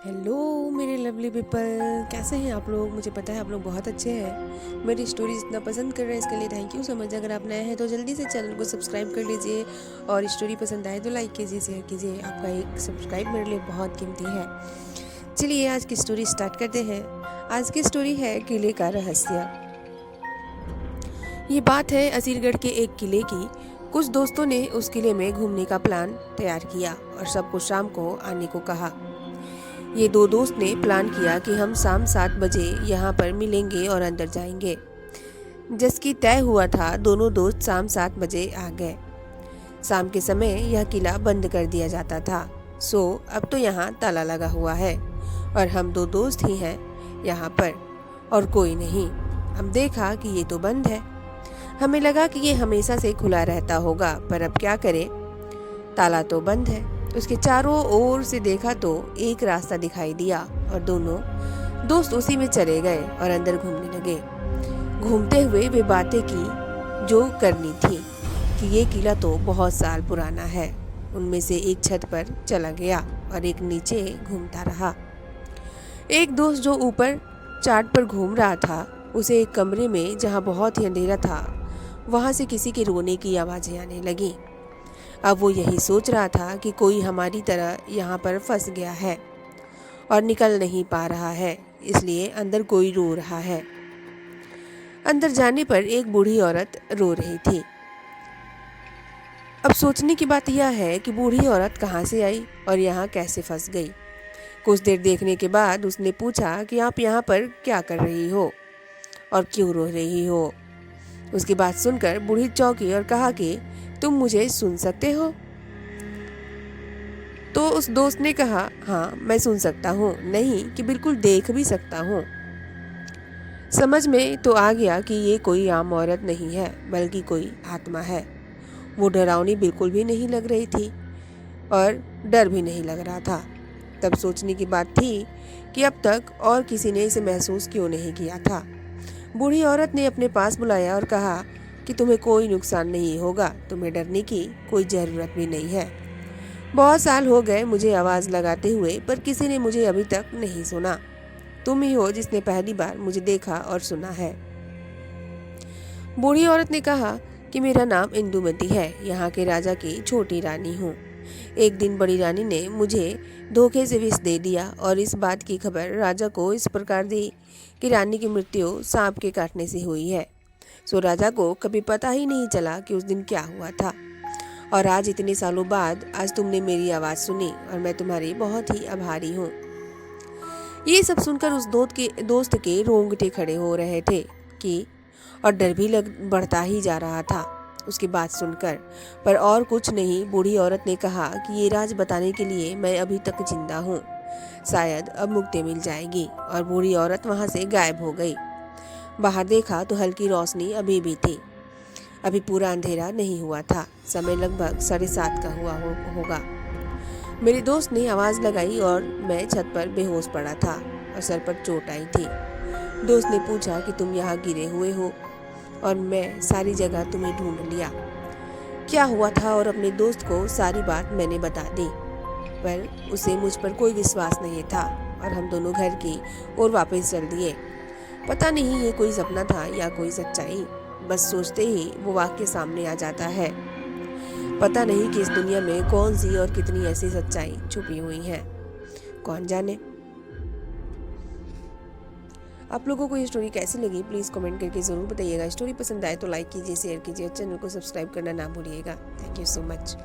Hello मेरे lovely people, कैसे हैं आप लोग। मुझे पता है आप लोग बहुत अच्छे हैं। मेरी स्टोरीज इतना पसंद कर रहे हैं, इसके लिए थैंक यू सो मच। अगर आप नए हैं तो जल्दी से चैनल को सब्सक्राइब कर लीजिए और स्टोरी पसंद आए तो लाइक कीजिए, शेयर कीजिए। आपका एक सब्सक्राइब मेरे लिए बहुत कीमती है। चलिए आज की स्टोरी स्टार्ट करते हैं। आज की स्टोरी है किले का रहस्य। ये बात है असीरगढ़ के एक किले की। कुछ दोस्तों ने उस किले में घूमने का प्लान तैयार किया और सबको शाम को आने को कहा। ये दो दोस्त ने प्लान किया कि हम शाम 7 बजे यहाँ पर मिलेंगे और अंदर जाएंगे। जिसकी तय हुआ था, दोनों दोस्त शाम 7 बजे आ गए। शाम के समय यह किला बंद कर दिया जाता था, सो अब तो यहाँ ताला लगा हुआ है और हम दो दोस्त ही हैं यहाँ पर और कोई नहीं। हम देखा कि ये तो बंद है। हमें लगा कि ये हमेशा से खुला रहता होगा, पर अब क्या करें, ताला तो बंद है। उसके चारों ओर से देखा तो एक रास्ता दिखाई दिया और दोनों दोस्त उसी में चले गए और अंदर घूमने लगे। घूमते हुए वे बातें की जो करनी थी कि ये किला तो बहुत साल पुराना है। उनमें से एक छत पर चला गया और एक नीचे घूमता रहा। एक दोस्त जो ऊपर चाट पर घूम रहा था, उसे एक कमरे में जहाँ बहुत ही अंधेरा था, वहाँ से किसी के रोने की आवाज़ें आने लगी। अब वो यही सोच रहा था कि कोई हमारी तरह यहाँ पर फंस गया है और निकल नहीं पा रहा है, इसलिए अंदर कोई रो रहा है। अंदर जाने पर एक बूढ़ी औरत रो रही थी। अब सोचने की बात यह है कि बूढ़ी औरत कहाँ से आई और यहाँ कैसे फंस गई। कुछ देर देखने के बाद उसने पूछा कि आप यहाँ पर क्या कर रही हो और क्यों रो रही हो। उसकी बात सुनकर बूढ़ी चौंकी और कहा कि तुम मुझे सुन सकते हो। तो उस दोस्त ने कहा, हाँ मैं सुन सकता हूँ, नहीं कि बिल्कुल देख भी सकता हूँ। समझ में तो आ गया कि ये कोई आम औरत नहीं है, बल्कि कोई आत्मा है। वो डरावनी बिल्कुल भी नहीं लग रही थी और डर भी नहीं लग रहा था। तब सोचने की बात थी कि अब तक और किसी ने इसे महसूस क्यों नहीं किया था। बूढ़ी औरत ने अपने पास बुलाया और कहा कि तुम्हें कोई नुकसान नहीं होगा, तुम्हें डरने की कोई ज़रूरत भी नहीं है। बहुत साल हो गए मुझे आवाज़ लगाते हुए, पर किसी ने मुझे अभी तक नहीं सुना। तुम ही हो जिसने पहली बार मुझे देखा और सुना है। बूढ़ी औरत ने कहा कि मेरा नाम इंदुमती है, यहाँ के राजा की छोटी रानी हूँ। एक दिन बड़ी रानी ने मुझे धोखे से विष दे दिया और इस बात की खबर राजा को इस प्रकार दी कि रानी की मृत्यु सांप के काटने से हुई है। सो राजा को कभी पता ही नहीं चला कि उस दिन क्या हुआ था। और आज इतने सालों बाद आज तुमने मेरी आवाज़ सुनी और मैं तुम्हारी बहुत ही आभारी हूँ। ये सब सुनकर उस दोस्त के रोंगटे खड़े हो रहे थे कि और डर भी बढ़ता ही जा रहा था उसकी बात सुनकर। पर और कुछ नहीं, बूढ़ी औरत ने कहा कि ये राज बताने के लिए मैं अभी तक जिंदा हूँ, शायद अब मुक्ति मिल जाएगी। और बूढ़ी औरत वहाँ से गायब हो गई। बाहर देखा तो हल्की रोशनी अभी भी थी। अभी पूरा अंधेरा नहीं हुआ था। समय लगभग 7:30 का होगा। मेरे दोस्त ने आवाज़ लगाई और मैं छत पर बेहोश पड़ा था और सर पर चोट आई थी। दोस्त ने पूछा कि तुम यहाँ गिरे हुए हो और मैं सारी जगह तुम्हें ढूंढ लिया। क्या हुआ था और अपने दोस्त को सारी बात मैंने बता दी, पर उसे मुझ पर कोई विश्वास नहीं था और हम दोनों घर की ओर वापस चल दिए। पता नहीं ये कोई सपना था या कोई सच्चाई, बस सोचते ही वो वाक्य सामने आ जाता है। पता नहीं कि इस दुनिया में कौन सी और कितनी ऐसी सच्चाई छुपी हुई है, कौन जाने। आप लोगों को ये स्टोरी कैसी लगी प्लीज़ कमेंट करके ज़रूर बताइएगा। स्टोरी पसंद आए तो लाइक कीजिए, शेयर कीजिए, चैनल को सब्सक्राइब करना ना भूलिएगा। Thank you so much.